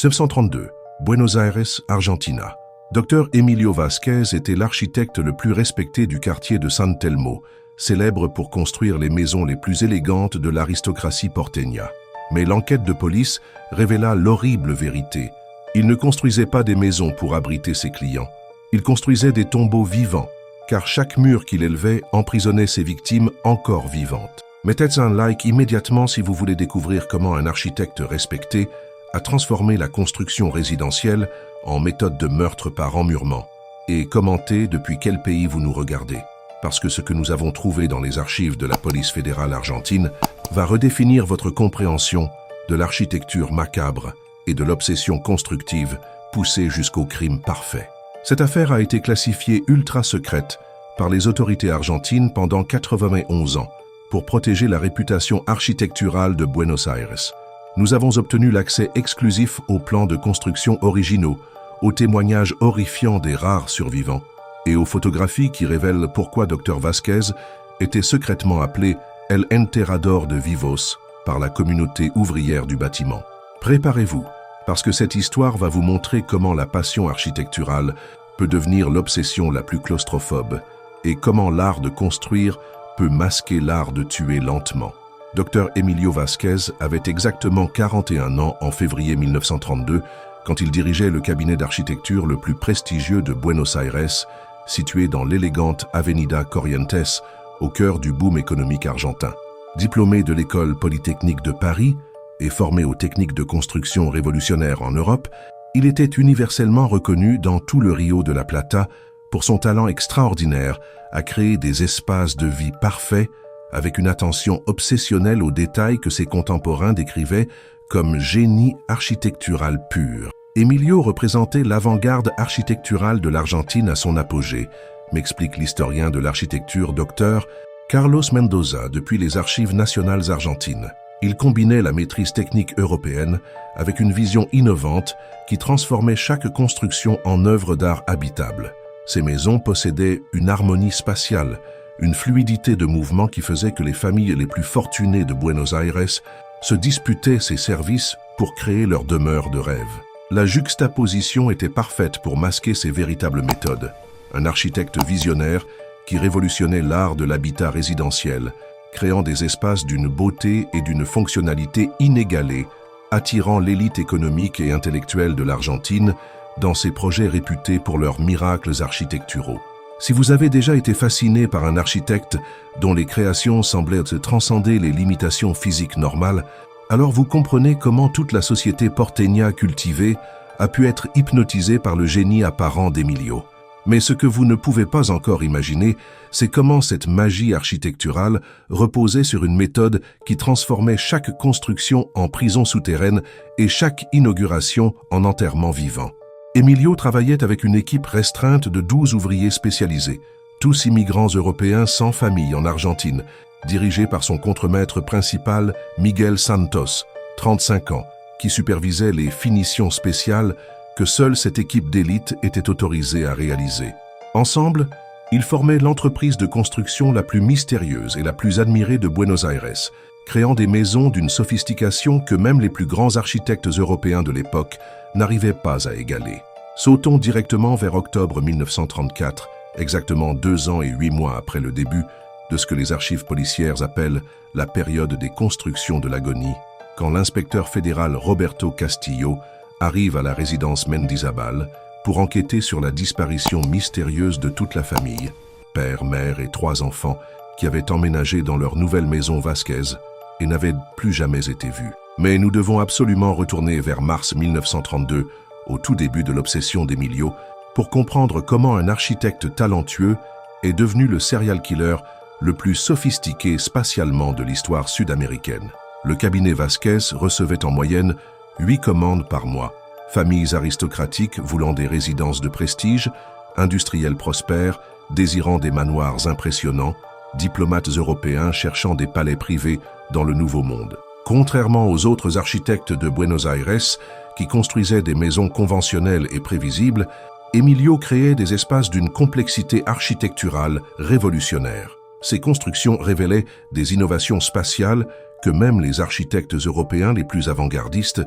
1932, Buenos Aires, Argentina. Dr Emilio Vázquez était l'architecte le plus respecté du quartier de San Telmo, célèbre pour construire les maisons les plus élégantes de l'aristocratie porteña. Mais l'enquête de police révéla l'horrible vérité. Il ne construisait pas des maisons pour abriter ses clients. Il construisait des tombeaux vivants, car chaque mur qu'il élevait emprisonnait ses victimes encore vivantes. Mettez un like immédiatement si vous voulez découvrir comment un architecte respecté a transformé la construction résidentielle en méthode de meurtre par emmurement. Et commentez depuis quel pays vous nous regardez. Parce que ce que nous avons trouvé dans les archives de la police fédérale argentine va redéfinir votre compréhension de l'architecture macabre et de l'obsession constructive poussée jusqu'au crime parfait. Cette affaire a été classifiée ultra secrète par les autorités argentines pendant 91 ans pour protéger la réputation architecturale de Buenos Aires. Nous avons obtenu l'accès exclusif aux plans de construction originaux, aux témoignages horrifiants des rares survivants et aux photographies qui révèlent pourquoi Dr Vázquez était secrètement appelé El Enterrador de Vivos par la communauté ouvrière du bâtiment. Préparez-vous, parce que cette histoire va vous montrer comment la passion architecturale peut devenir l'obsession la plus claustrophobe et comment l'art de construire peut masquer l'art de tuer lentement. Dr Emilio Vázquez avait exactement 41 ans en février 1932 quand il dirigeait le cabinet d'architecture le plus prestigieux de Buenos Aires, situé dans l'élégante Avenida Corrientes, au cœur du boom économique argentin. Diplômé de l'école polytechnique de Paris et formé aux techniques de construction révolutionnaires en Europe, il était universellement reconnu dans tout le Rio de la Plata pour son talent extraordinaire à créer des espaces de vie parfaits avec une attention obsessionnelle aux détails que ses contemporains décrivaient comme génie architectural pur. Emilio représentait l'avant-garde architecturale de l'Argentine à son apogée, m'explique l'historien de l'architecture Dr Carlos Mendoza depuis les Archives nationales argentines. Il combinait la maîtrise technique européenne avec une vision innovante qui transformait chaque construction en œuvre d'art habitable. Ces maisons possédaient une harmonie spatiale, une fluidité de mouvement qui faisait que les familles les plus fortunées de Buenos Aires se disputaient ces services pour créer leur demeure de rêve. La juxtaposition était parfaite pour masquer ces véritables méthodes. Un architecte visionnaire qui révolutionnait l'art de l'habitat résidentiel, créant des espaces d'une beauté et d'une fonctionnalité inégalées, attirant l'élite économique et intellectuelle de l'Argentine dans ses projets réputés pour leurs miracles architecturaux. Si vous avez déjà été fasciné par un architecte dont les créations semblaient transcender les limitations physiques normales, alors vous comprenez comment toute la société porteña cultivée a pu être hypnotisée par le génie apparent d'Emilio. Mais ce que vous ne pouvez pas encore imaginer, c'est comment cette magie architecturale reposait sur une méthode qui transformait chaque construction en prison souterraine et chaque inauguration en enterrement vivant. Emilio travaillait avec une équipe restreinte de 12 ouvriers spécialisés, tous immigrants européens sans famille en Argentine, dirigés par son contremaître principal Miguel Santos, 35 ans, qui supervisait les finitions spéciales que seule cette équipe d'élite était autorisée à réaliser. Ensemble, ils formaient l'entreprise de construction la plus mystérieuse et la plus admirée de Buenos Aires, créant des maisons d'une sophistication que même les plus grands architectes européens de l'époque n'arrivaient pas à égaler. Sautons directement vers octobre 1934, exactement 2 ans et 8 mois après le début de ce que les archives policières appellent la période des constructions de l'agonie, quand l'inspecteur fédéral Roberto Castillo arrive à la résidence Mendizábal pour enquêter sur la disparition mystérieuse de toute la famille, père, mère et 3 enfants qui avaient emménagé dans leur nouvelle maison Vázquez et n'avaient plus jamais été vus. Mais nous devons absolument retourner vers mars 1932, au tout début de l'obsession d'Emilio, pour comprendre comment un architecte talentueux est devenu le serial killer le plus sophistiqué spatialement de l'histoire sud-américaine. Le cabinet Vázquez recevait en moyenne 8 commandes par mois, familles aristocratiques voulant des résidences de prestige, industriels prospères, désirant des manoirs impressionnants, diplomates européens cherchant des palais privés dans le Nouveau Monde. Contrairement aux autres architectes de Buenos Aires, qui construisaient des maisons conventionnelles et prévisibles, Emilio créait des espaces d'une complexité architecturale révolutionnaire. Ces constructions révélaient des innovations spatiales que même les architectes européens les plus avant-gardistes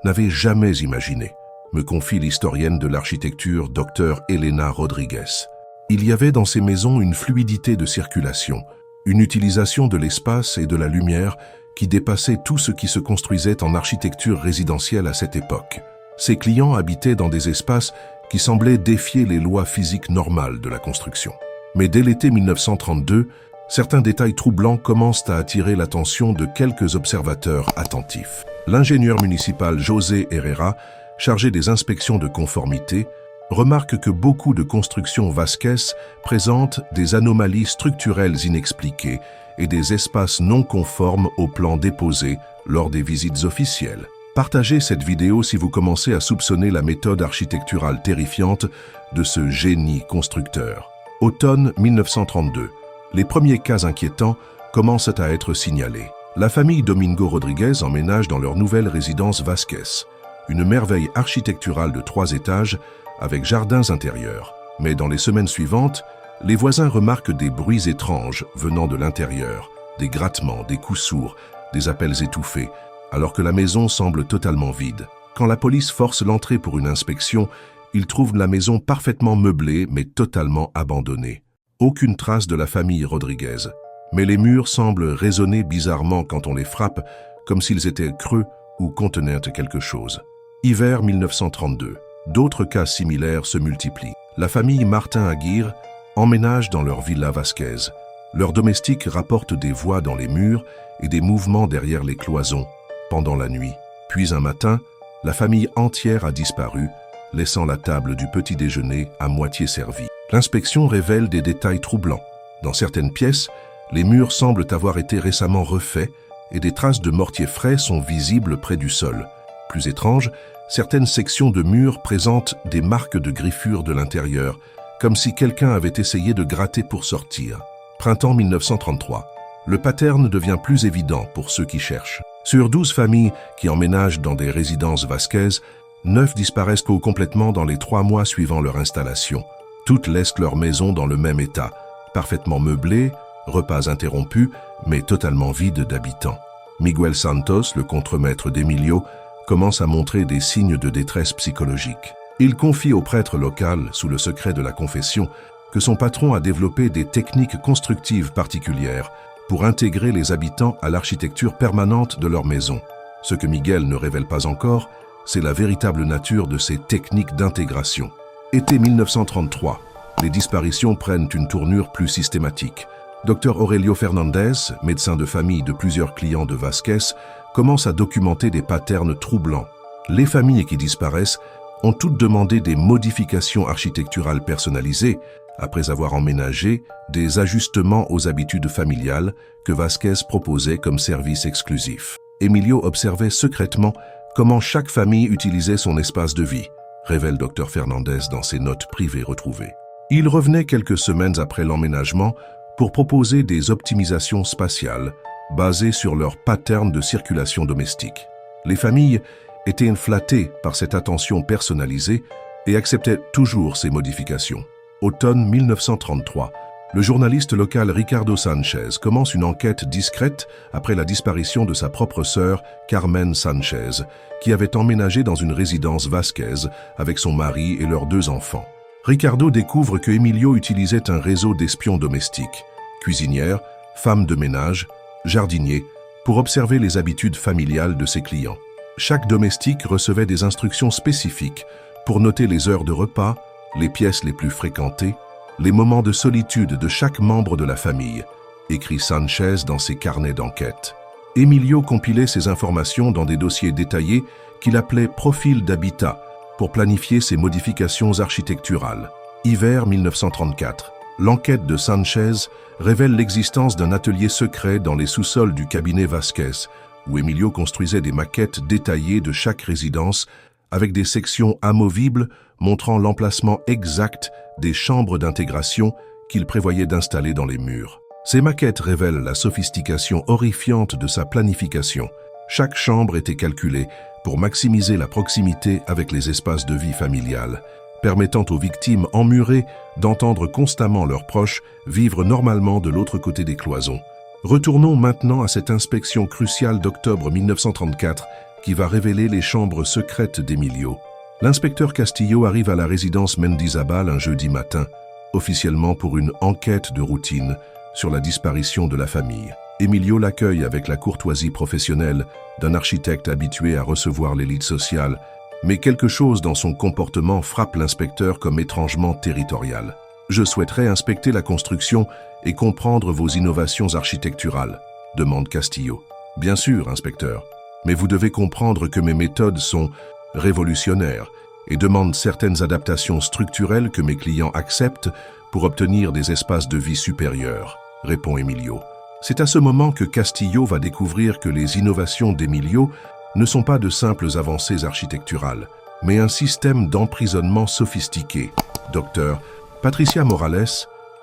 n'avait jamais imaginé, me confie l'historienne de l'architecture Dr Elena Rodriguez. Il y avait dans ces maisons une fluidité de circulation, une utilisation de l'espace et de la lumière qui dépassait tout ce qui se construisait en architecture résidentielle à cette époque. Ses clients habitaient dans des espaces qui semblaient défier les lois physiques normales de la construction. Mais dès l'été 1932, certains détails troublants commencent à attirer l'attention de quelques observateurs attentifs. L'ingénieur municipal José Herrera, chargé des inspections de conformité, remarque que beaucoup de constructions Vázquez présentent des anomalies structurelles inexpliquées et des espaces non conformes aux plans déposés lors des visites officielles. Partagez cette vidéo si vous commencez à soupçonner la méthode architecturale terrifiante de ce génie constructeur. Automne 1932. Les premiers cas inquiétants commencent à être signalés. La famille Domingo Rodriguez emménage dans leur nouvelle résidence Vázquez, une merveille architecturale de 3 étages avec jardins intérieurs. Mais dans les semaines suivantes, les voisins remarquent des bruits étranges venant de l'intérieur, des grattements, des coups sourds, des appels étouffés, alors que la maison semble totalement vide. Quand la police force l'entrée pour une inspection, ils trouvent la maison parfaitement meublée mais totalement abandonnée. Aucune trace de la famille Rodriguez, mais les murs semblent résonner bizarrement quand on les frappe, comme s'ils étaient creux ou contenaient quelque chose. Hiver 1932. D'autres cas similaires se multiplient. La famille Martin Aguirre emménage dans leur villa Vázquez. Leurs domestiques rapportent des voix dans les murs et des mouvements derrière les cloisons pendant la nuit. Puis un matin, la famille entière a disparu, laissant la table du petit déjeuner à moitié servie. L'inspection révèle des détails troublants. Dans certaines pièces, les murs semblent avoir été récemment refaits et des traces de mortier frais sont visibles près du sol. Plus étrange, certaines sections de murs présentent des marques de griffures de l'intérieur, comme si quelqu'un avait essayé de gratter pour sortir. Printemps 1933. Le pattern devient plus évident pour ceux qui cherchent. Sur 12 familles qui emménagent dans des résidences Vázquez, 9 disparaissent complètement dans les 3 mois suivant leur installation. Toutes laissent leur maison dans le même état, parfaitement meublée, repas interrompus, mais totalement vide d'habitants. Miguel Santos, le contremaître d'Emilio, commence à montrer des signes de détresse psychologique. Il confie au prêtre local, sous le secret de la confession, que son patron a développé des techniques constructives particulières pour intégrer les habitants à l'architecture permanente de leur maison. Ce que Miguel ne révèle pas encore, c'est la véritable nature de ces techniques d'intégration. Été 1933, les disparitions prennent une tournure plus systématique. Dr Aurelio Fernandez, médecin de famille de plusieurs clients de Vázquez, commence à documenter des patterns troublants. Les familles qui disparaissent ont toutes demandé des modifications architecturales personnalisées, après avoir emménagé des ajustements aux habitudes familiales que Vázquez proposait comme service exclusif. Emilio observait secrètement comment chaque famille utilisait son espace de vie, révèle Dr Fernandez dans ses notes privées retrouvées. Il revenait quelques semaines après l'emménagement pour proposer des optimisations spatiales basées sur leur pattern de circulation domestique. Les familles étaient flattées par cette attention personnalisée et acceptaient toujours ces modifications. Automne 1933, le journaliste local Ricardo Sanchez commence une enquête discrète après la disparition de sa propre sœur, Carmen Sanchez, qui avait emménagé dans une résidence Vázquez avec son mari et leurs 2 enfants. Ricardo découvre que Emilio utilisait un réseau d'espions domestiques, cuisinières, femmes de ménage, jardiniers, pour observer les habitudes familiales de ses clients. Chaque domestique recevait des instructions spécifiques pour noter les heures de repas, les pièces les plus fréquentées, les moments de solitude de chaque membre de la famille, écrit Sanchez dans ses carnets d'enquête. Emilio compilait ces informations dans des dossiers détaillés qu'il appelait « profil d'habitat » pour planifier ses modifications architecturales. Hiver 1934. L'enquête de Sanchez révèle l'existence d'un atelier secret dans les sous-sols du cabinet Vázquez, où Emilio construisait des maquettes détaillées de chaque résidence avec des sections amovibles montrant l'emplacement exact des chambres d'intégration qu'il prévoyait d'installer dans les murs. Ces maquettes révèlent la sophistication horrifiante de sa planification. Chaque chambre était calculée pour maximiser la proximité avec les espaces de vie familiale, permettant aux victimes emmurées d'entendre constamment leurs proches vivre normalement de l'autre côté des cloisons. Retournons maintenant à cette inspection cruciale d'octobre 1934 qui va révéler les chambres secrètes d'Emilio. L'inspecteur Castillo arrive à la résidence Mendizabal un jeudi matin, officiellement pour une enquête de routine sur la disparition de la famille. Emilio l'accueille avec la courtoisie professionnelle d'un architecte habitué à recevoir l'élite sociale, mais quelque chose dans son comportement frappe l'inspecteur comme étrangement territorial. « Je souhaiterais inspecter la construction et comprendre vos innovations architecturales », demande Castillo. « Bien sûr, inspecteur, mais vous devez comprendre que mes méthodes sont révolutionnaires et demandent certaines adaptations structurelles que mes clients acceptent pour obtenir des espaces de vie supérieurs », répond Emilio. C'est à ce moment que Castillo va découvrir que les innovations d'Emilio ne sont pas de simples avancées architecturales, mais un système d'emprisonnement sophistiqué. Docteur Patricia Morales,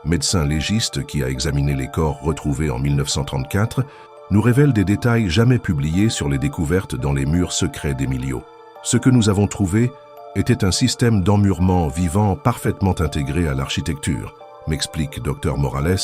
médecin légiste qui a examiné les corps retrouvés en 1934, nous révèle des détails jamais publiés sur les découvertes dans les murs secrets d'Emilio. Ce que nous avons trouvé était un système d'emmurement vivant parfaitement intégré à l'architecture, m'explique Dr Morales,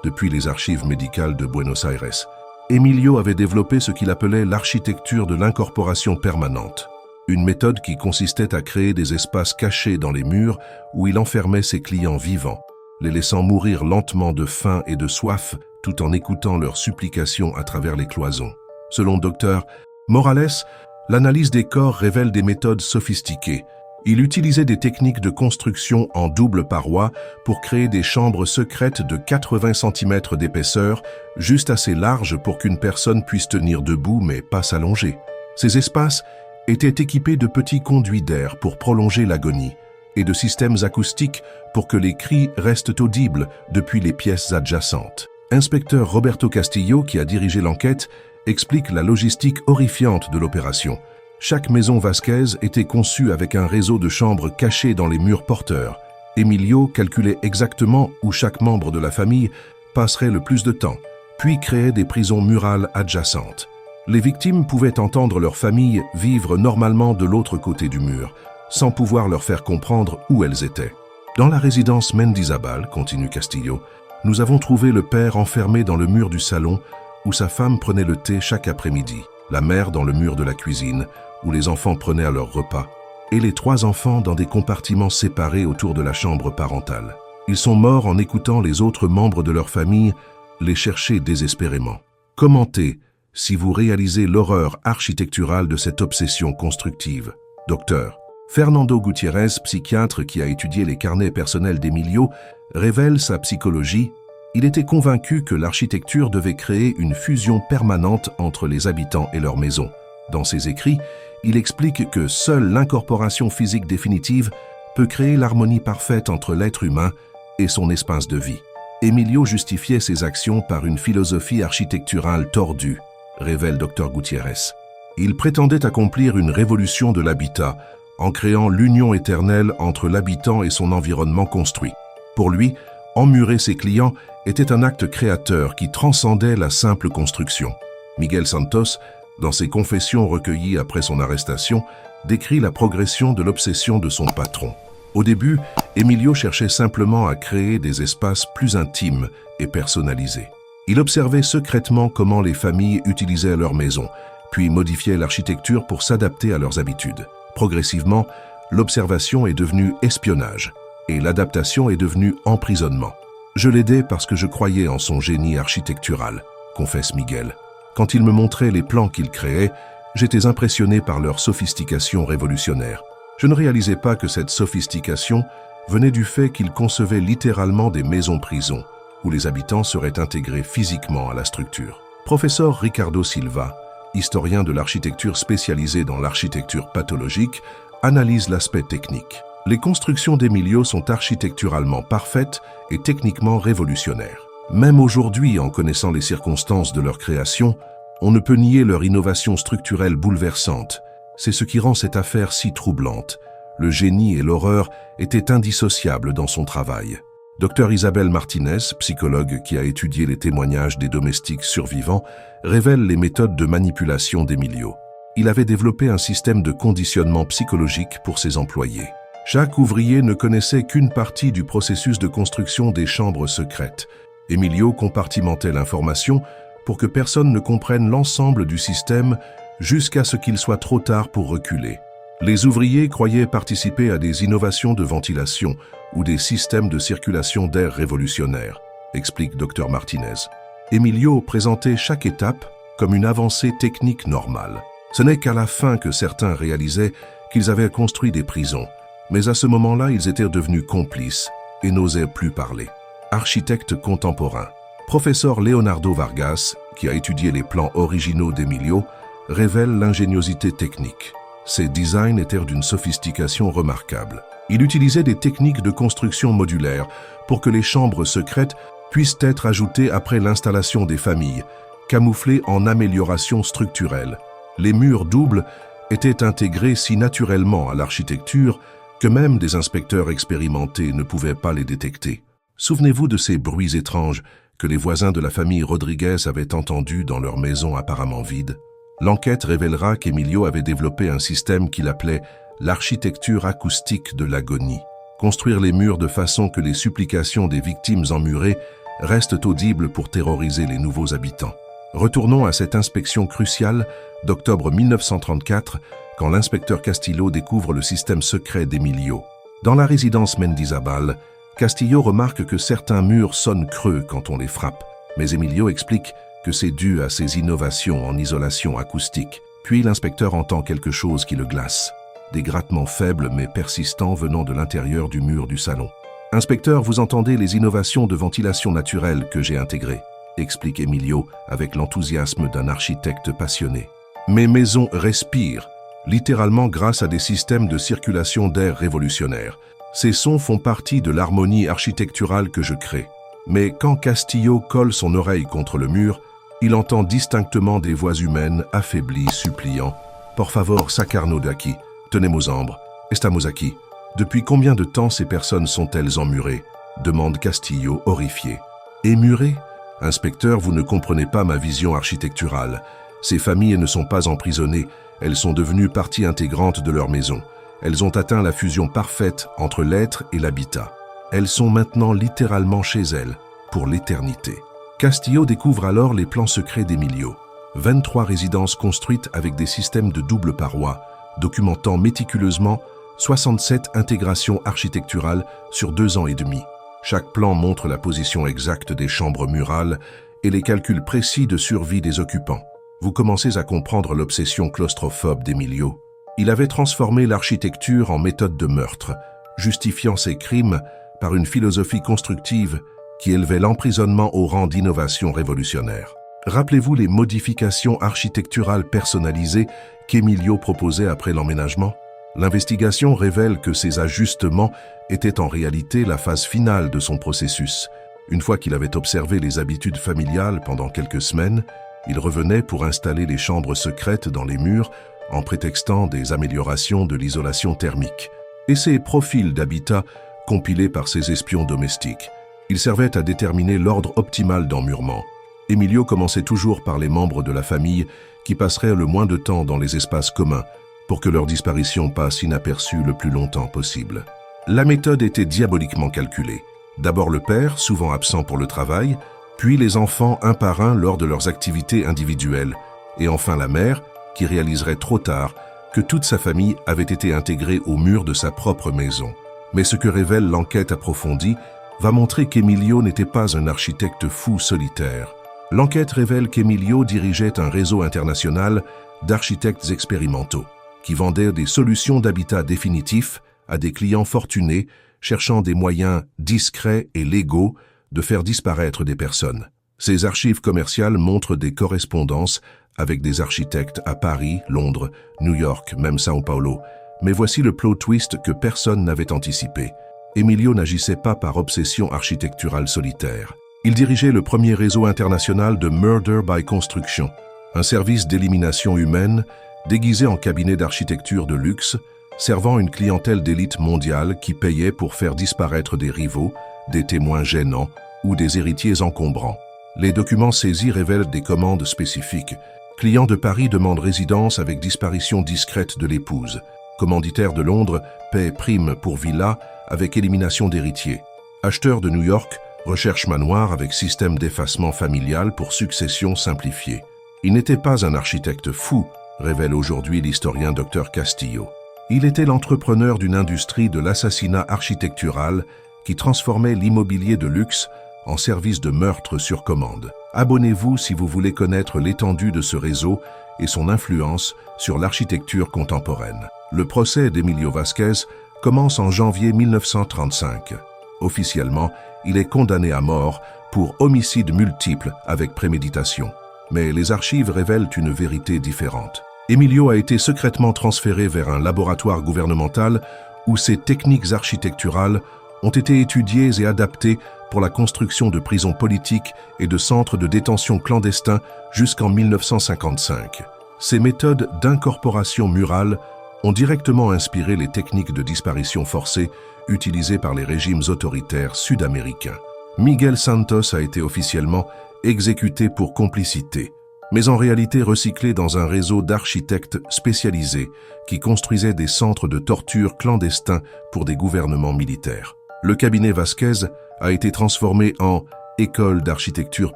depuis les archives médicales de Buenos Aires. Emilio avait développé ce qu'il appelait l'architecture de l'incorporation permanente, une méthode qui consistait à créer des espaces cachés dans les murs où il enfermait ses clients vivants, les laissant mourir lentement de faim et de soif tout en écoutant leurs supplications à travers les cloisons. Selon Dr Morales, l'analyse des corps révèle des méthodes sophistiquées. Il utilisait des techniques de construction en double paroi pour créer des chambres secrètes de 80 cm d'épaisseur, juste assez larges pour qu'une personne puisse tenir debout mais pas s'allonger. Ces espaces étaient équipés de petits conduits d'air pour prolonger l'agonie et de systèmes acoustiques pour que les cris restent audibles depuis les pièces adjacentes. Inspecteur Roberto Castillo, qui a dirigé l'enquête, explique la logistique horrifiante de l'opération. Chaque maison Vasquez était conçue avec un réseau de chambres cachées dans les murs porteurs. Emilio calculait exactement où chaque membre de la famille passerait le plus de temps, puis créait des prisons murales adjacentes. Les victimes pouvaient entendre leur famille vivre normalement de l'autre côté du mur, sans pouvoir leur faire comprendre où elles étaient. Dans la résidence Mendizabal, continue Castillo, nous avons trouvé le père enfermé dans le mur du salon où sa femme prenait le thé chaque après-midi, la mère dans le mur de la cuisine où les enfants prenaient à leur repas, et les 3 enfants dans des compartiments séparés autour de la chambre parentale. Ils sont morts en écoutant les autres membres de leur famille les chercher désespérément. Commentez si vous réalisez l'horreur architecturale de cette obsession constructive. Docteur Fernando Gutiérrez, psychiatre qui a étudié les carnets personnels d'Emilio, révèle sa psychologie. Il était convaincu que l'architecture devait créer une fusion permanente entre les habitants et leur maison. Dans ses écrits, il explique que seule l'incorporation physique définitive peut créer l'harmonie parfaite entre l'être humain et son espace de vie. Emilio justifiait ses actions par une philosophie architecturale tordue, révèle Dr Gutiérrez. Il prétendait accomplir une révolution de l'habitat en créant l'union éternelle entre l'habitant et son environnement construit. Pour lui, emmurer ses clients était un acte créateur qui transcendait la simple construction. Miguel Santos, dans ses confessions recueillies après son arrestation, décrit la progression de l'obsession de son patron. Au début, Emilio cherchait simplement à créer des espaces plus intimes et personnalisés. Il observait secrètement comment les familles utilisaient leur maison, puis modifiait l'architecture pour s'adapter à leurs habitudes. Progressivement, l'observation est devenue espionnage et l'adaptation est devenue emprisonnement. Je l'aidais parce que je croyais en son génie architectural, confesse Miguel. Quand il me montrait les plans qu'il créait, j'étais impressionné par leur sophistication révolutionnaire. Je ne réalisais pas que cette sophistication venait du fait qu'il concevait littéralement des maisons-prisons, où les habitants seraient intégrés physiquement à la structure. Professeur Ricardo Silva, historien de l'architecture spécialisé dans l'architecture pathologique, analyse l'aspect technique. Les constructions d'Emilio sont architecturalement parfaites et techniquement révolutionnaires. Même aujourd'hui, en connaissant les circonstances de leur création, on ne peut nier leur innovation structurelle bouleversante. C'est ce qui rend cette affaire si troublante. Le génie et l'horreur étaient indissociables dans son travail. Dr Isabelle Martinez, psychologue qui a étudié les témoignages des domestiques survivants, révèle les méthodes de manipulation d'Emilio. Il avait développé un système de conditionnement psychologique pour ses employés. Chaque ouvrier ne connaissait qu'une partie du processus de construction des chambres secrètes. Emilio compartimentait l'information pour que personne ne comprenne l'ensemble du système jusqu'à ce qu'il soit trop tard pour reculer. Les ouvriers croyaient participer à des innovations de ventilation ou des systèmes de circulation d'air révolutionnaires, explique Dr Martinez. Emilio présentait chaque étape comme une avancée technique normale. Ce n'est qu'à la fin que certains réalisaient qu'ils avaient construit des prisons, mais à ce moment-là, ils étaient devenus complices et n'osaient plus parler. Architecte contemporain. Professeur Leonardo Vargas, qui a étudié les plans originaux d'Emilio, révèle l'ingéniosité technique. Ses designs étaient d'une sophistication remarquable. Il utilisait des techniques de construction modulaire pour que les chambres secrètes puissent être ajoutées après l'installation des familles, camouflées en amélioration structurelle. Les murs doubles étaient intégrés si naturellement à l'architecture que même des inspecteurs expérimentés ne pouvaient pas les détecter. Souvenez-vous de ces bruits étranges que les voisins de la famille Rodriguez avaient entendus dans leur maison apparemment vide. L'enquête révélera qu'Emilio avait développé un système qu'il appelait l'architecture acoustique de l'agonie. Construire les murs de façon que les supplications des victimes emmurées restent audibles pour terroriser les nouveaux habitants. Retournons à cette inspection cruciale d'octobre 1934, quand l'inspecteur Castillo découvre le système secret d'Emilio. Dans la résidence Mendizabal, Castillo remarque que certains murs sonnent creux quand on les frappe, mais Emilio explique que c'est dû à ses innovations en isolation acoustique. Puis l'inspecteur entend quelque chose qui le glace. Des grattements faibles mais persistants venant de l'intérieur du mur du salon. « Inspecteur, vous entendez les innovations de ventilation naturelle que j'ai intégrées », explique Emilio avec l'enthousiasme d'un architecte passionné. « Mes maisons respirent, littéralement grâce à des systèmes de circulation d'air révolutionnaires. Ces sons font partie de l'harmonie architecturale que je crée. » Mais quand Castillo colle son oreille contre le mur, il entend distinctement des voix humaines affaiblies suppliant « Por favor, sacarnos de aquí, tenemos hambre, estamos aquí. » Depuis combien de temps ces personnes sont-elles emmurées? Demande Castillo, horrifié. Émurées? Inspecteur, vous ne comprenez pas ma vision architecturale. Ces familles ne sont pas emprisonnées, elles sont devenues partie intégrante de leur maison. Elles ont atteint la fusion parfaite entre l'être et l'habitat. Elles sont maintenant littéralement chez elles, pour l'éternité. Castillo découvre alors les plans secrets d'Emilio. 23 résidences construites avec des systèmes de double paroi, documentant méticuleusement 67 intégrations architecturales sur 2 ans et demi. Chaque plan montre la position exacte des chambres murales et les calculs précis de survie des occupants. Vous commencez à comprendre l'obsession claustrophobe d'Emilio. Il avait transformé l'architecture en méthode de meurtre, justifiant ses crimes par une philosophie constructive qui élevait l'emprisonnement au rang d'innovation révolutionnaire. Rappelez-vous les modifications architecturales personnalisées qu'Emilio proposait après l'emménagement? L'investigation révèle que ces ajustements étaient en réalité la phase finale de son processus. Une fois qu'il avait observé les habitudes familiales pendant quelques semaines, il revenait pour installer les chambres secrètes dans les murs en prétextant des améliorations de l'isolation thermique. Et ces profils d'habitat compilés par ses espions domestiques. Ils servaient à déterminer l'ordre optimal d'emmurement. Emilio commençait toujours par les membres de la famille qui passeraient le moins de temps dans les espaces communs, pour que leur disparition passe inaperçue le plus longtemps possible. La méthode était diaboliquement calculée. D'abord le père, souvent absent pour le travail, puis les enfants un par un lors de leurs activités individuelles, et enfin la mère, qui réaliserait trop tard que toute sa famille avait été intégrée au mur de sa propre maison. Mais ce que révèle l'enquête approfondie va montrer qu'Emilio n'était pas un architecte fou solitaire. L'enquête révèle qu'Emilio dirigeait un réseau international d'architectes expérimentaux, qui vendaient des solutions d'habitat définitif à des clients fortunés cherchant des moyens discrets et légaux de faire disparaître des personnes. Ces archives commerciales montrent des correspondances avec des architectes à Paris, Londres, New York, même São Paulo. Mais voici le plot twist que personne n'avait anticipé. Emilio n'agissait pas par obsession architecturale solitaire. Il dirigeait le premier réseau international de Murder by Construction, un service d'élimination humaine déguisé en cabinet d'architecture de luxe, servant une clientèle d'élite mondiale qui payait pour faire disparaître des rivaux, des témoins gênants ou des héritiers encombrants. Les documents saisis révèlent des commandes spécifiques. Client de Paris demande résidence avec disparition discrète de l'épouse. Commanditaire de Londres paie prime pour villa avec élimination d'héritiers. Acheteur de New York recherche manoir avec système d'effacement familial pour succession simplifiée. Il n'était pas un architecte fou, révèle aujourd'hui l'historien Dr Castillo. Il était l'entrepreneur d'une industrie de l'assassinat architectural qui transformait l'immobilier de luxe en service de meurtre sur commande. Abonnez-vous si vous voulez connaître l'étendue de ce réseau et son influence sur l'architecture contemporaine. Le procès d'Emilio Vasquez commence en janvier 1935. Officiellement, il est condamné à mort pour homicide multiple avec préméditation. Mais les archives révèlent une vérité différente. Emilio a été secrètement transféré vers un laboratoire gouvernemental où ses techniques architecturales ont été étudiées et adaptées pour la construction de prisons politiques et de centres de détention clandestins jusqu'en 1955. Ces méthodes d'incorporation murale ont directement inspiré les techniques de disparition forcée utilisées par les régimes autoritaires sud-américains. Miguel Santos a été officiellement exécuté pour complicité, mais en réalité recyclé dans un réseau d'architectes spécialisés qui construisaient des centres de torture clandestins pour des gouvernements militaires. Le cabinet Vasquez a été transformé en école d'architecture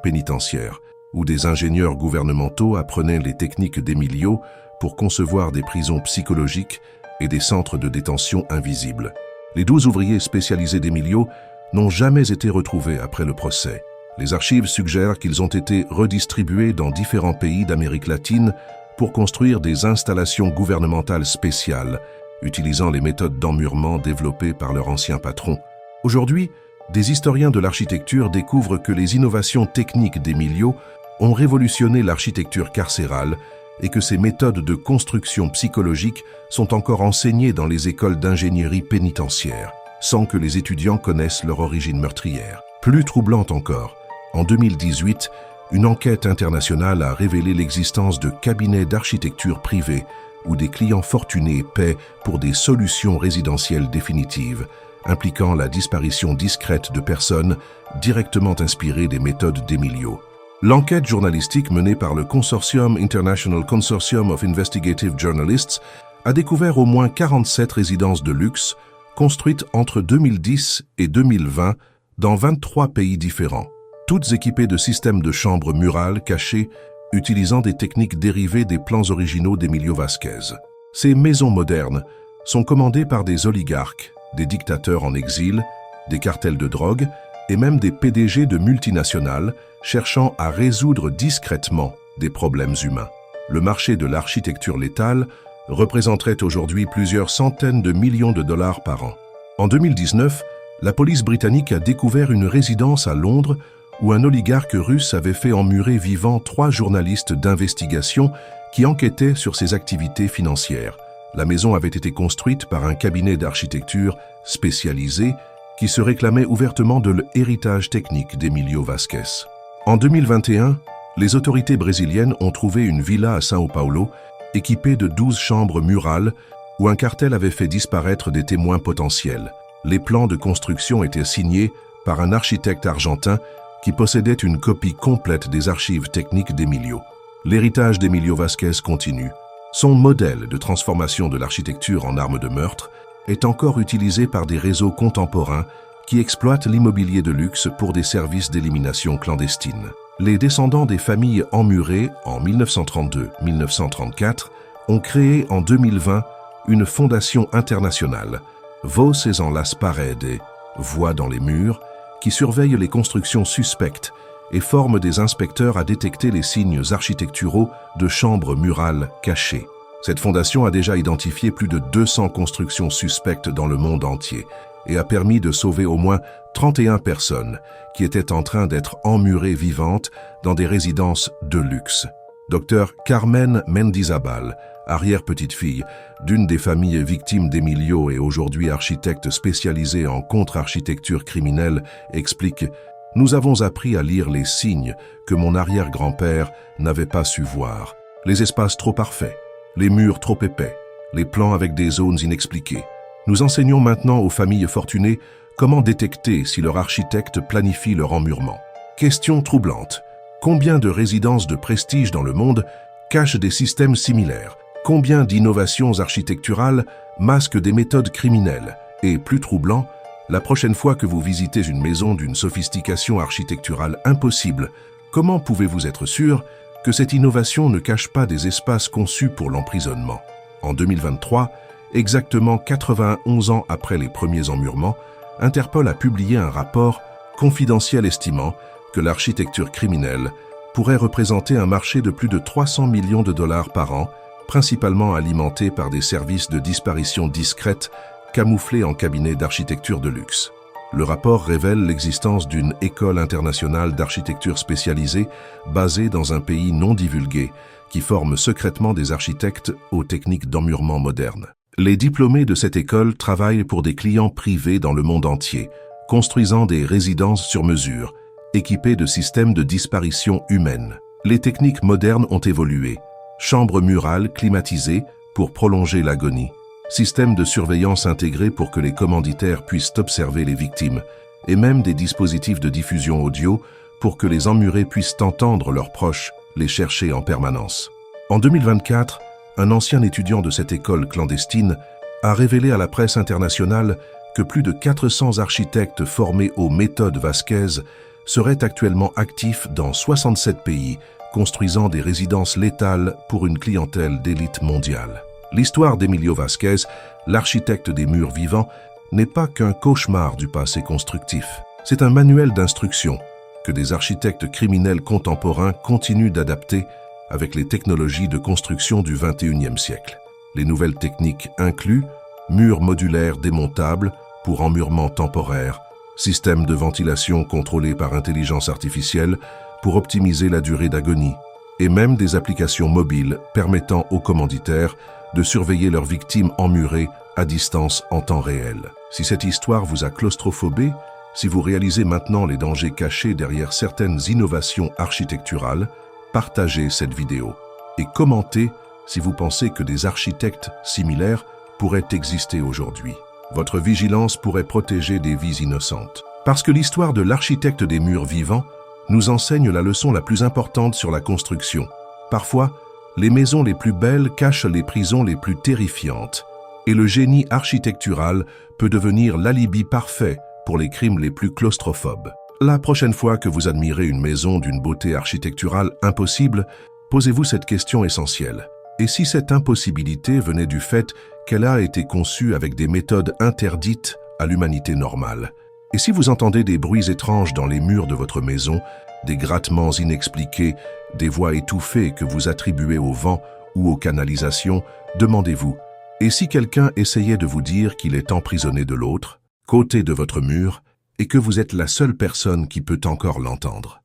pénitentiaire, où des ingénieurs gouvernementaux apprenaient les techniques d'Emilio pour concevoir des prisons psychologiques et des centres de détention invisibles. Les 12 ouvriers spécialisés d'Emilio n'ont jamais été retrouvés après le procès. Les archives suggèrent qu'ils ont été redistribués dans différents pays d'Amérique latine pour construire des installations gouvernementales spéciales, utilisant les méthodes d'emmurement développées par leur ancien patron. Aujourd'hui, des historiens de l'architecture découvrent que les innovations techniques d'Emilio ont révolutionné l'architecture carcérale et que ces méthodes de construction psychologique sont encore enseignées dans les écoles d'ingénierie pénitentiaire, sans que les étudiants connaissent leur origine meurtrière. Plus troublante encore, en 2018, une enquête internationale a révélé l'existence de cabinets d'architecture privés où des clients fortunés paient pour des solutions résidentielles définitives, impliquant la disparition discrète de personnes directement inspirées des méthodes d'Emilio. L'enquête journalistique menée par le Consortium International Consortium of Investigative Journalists a découvert au moins 47 résidences de luxe construites entre 2010 et 2020 dans 23 pays différents, toutes équipées de systèmes de chambres murales cachées utilisant des techniques dérivées des plans originaux d'Emilio Vasquez. Ces maisons modernes sont commandées par des oligarques, des dictateurs en exil, des cartels de drogue et même des PDG de multinationales cherchant à résoudre discrètement des problèmes humains. Le marché de l'architecture létale représenterait aujourd'hui plusieurs centaines de millions de dollars par an. En 2019, la police britannique a découvert une résidence à Londres où un oligarque russe avait fait emmurer vivants 3 journalistes d'investigation qui enquêtaient sur ses activités financières. La maison avait été construite par un cabinet d'architecture spécialisé qui se réclamait ouvertement de l'héritage technique d'Emilio Vasquez. En 2021, les autorités brésiliennes ont trouvé une villa à São Paulo équipée de 12 chambres murales où un cartel avait fait disparaître des témoins potentiels. Les plans de construction étaient signés par un architecte argentin qui possédait une copie complète des archives techniques d'Emilio. L'héritage d'Emilio Vasquez continue. Son modèle de transformation de l'architecture en arme de meurtre est encore utilisé par des réseaux contemporains qui exploitent l'immobilier de luxe pour des services d'élimination clandestine. Les descendants des familles emmurées en 1932-1934 ont créé en 2020 une fondation internationale, Voces en las Paredes, Voix dans les murs, qui surveille les constructions suspectes et forme des inspecteurs à détecter les signes architecturaux de chambres murales cachées. Cette fondation a déjà identifié plus de 200 constructions suspectes dans le monde entier et a permis de sauver au moins 31 personnes qui étaient en train d'être emmurées vivantes dans des résidences de luxe. Dr Carmen Mendizabal, arrière-petite-fille d'une des familles victimes d'Emilio et aujourd'hui architecte spécialisée en contre-architecture criminelle, explique « Nous avons appris à lire les signes que mon arrière-grand-père n'avait pas su voir. Les espaces trop parfaits, les murs trop épais, les plans avec des zones inexpliquées. Nous enseignons maintenant aux familles fortunées comment détecter si leur architecte planifie leur emmurement. Question troublante. Combien de résidences de prestige dans le monde cachent des systèmes similaires? Combien d'innovations architecturales masquent des méthodes criminelles? Et plus troublant, la prochaine fois que vous visitez une maison d'une sophistication architecturale impossible, comment pouvez-vous être sûr que cette innovation ne cache pas des espaces conçus pour l'emprisonnement. En 2023, exactement 91 ans après les premiers emmurements, Interpol a publié un rapport confidentiel estimant que l'architecture criminelle pourrait représenter un marché de plus de 300 millions de dollars par an, principalement alimenté par des services de disparition discrète camouflés en cabinets d'architecture de luxe. Le rapport révèle l'existence d'une école internationale d'architecture spécialisée basée dans un pays non divulgué qui forme secrètement des architectes aux techniques d'emmurement modernes. Les diplômés de cette école travaillent pour des clients privés dans le monde entier, construisant des résidences sur mesure, équipées de systèmes de disparition humaine. Les techniques modernes ont évolué. Chambres murales climatisées pour prolonger l'agonie. Systèmes de surveillance intégrés pour que les commanditaires puissent observer les victimes, et même des dispositifs de diffusion audio pour que les emmurés puissent entendre leurs proches les chercher en permanence. En 2024, un ancien étudiant de cette école clandestine a révélé à la presse internationale que plus de 400 architectes formés aux méthodes Vasquez seraient actuellement actifs dans 67 pays, construisant des résidences létales pour une clientèle d'élite mondiale. L'histoire d'Emilio Vasquez, l'architecte des murs vivants, n'est pas qu'un cauchemar du passé constructif. C'est un manuel d'instruction que des architectes criminels contemporains continuent d'adapter avec les technologies de construction du XXIe siècle. Les nouvelles techniques incluent murs modulaires démontables pour emmurement temporaire, systèmes de ventilation contrôlés par intelligence artificielle pour optimiser la durée d'agonie, et même des applications mobiles permettant aux commanditaires de surveiller leurs victimes emmurées à distance en temps réel. Si cette histoire vous a claustrophobé, si vous réalisez maintenant les dangers cachés derrière certaines innovations architecturales, partagez cette vidéo et commentez si vous pensez que des architectes similaires pourraient exister aujourd'hui. Votre vigilance pourrait protéger des vies innocentes. Parce que l'histoire de l'architecte des murs vivants nous enseigne la leçon la plus importante sur la construction. Parfois, les maisons les plus belles cachent les prisons les plus terrifiantes, et le génie architectural peut devenir l'alibi parfait pour les crimes les plus claustrophobes. La prochaine fois que vous admirez une maison d'une beauté architecturale impossible, posez-vous cette question essentielle. Et si cette impossibilité venait du fait qu'elle a été conçue avec des méthodes interdites à l'humanité normale? Et si vous entendez des bruits étranges dans les murs de votre maison, des grattements inexpliqués, des voix étouffées que vous attribuez au vent ou aux canalisations, demandez-vous, et si quelqu'un essayait de vous dire qu'il est emprisonné de l'autre, côté de votre mur, et que vous êtes la seule personne qui peut encore l'entendre?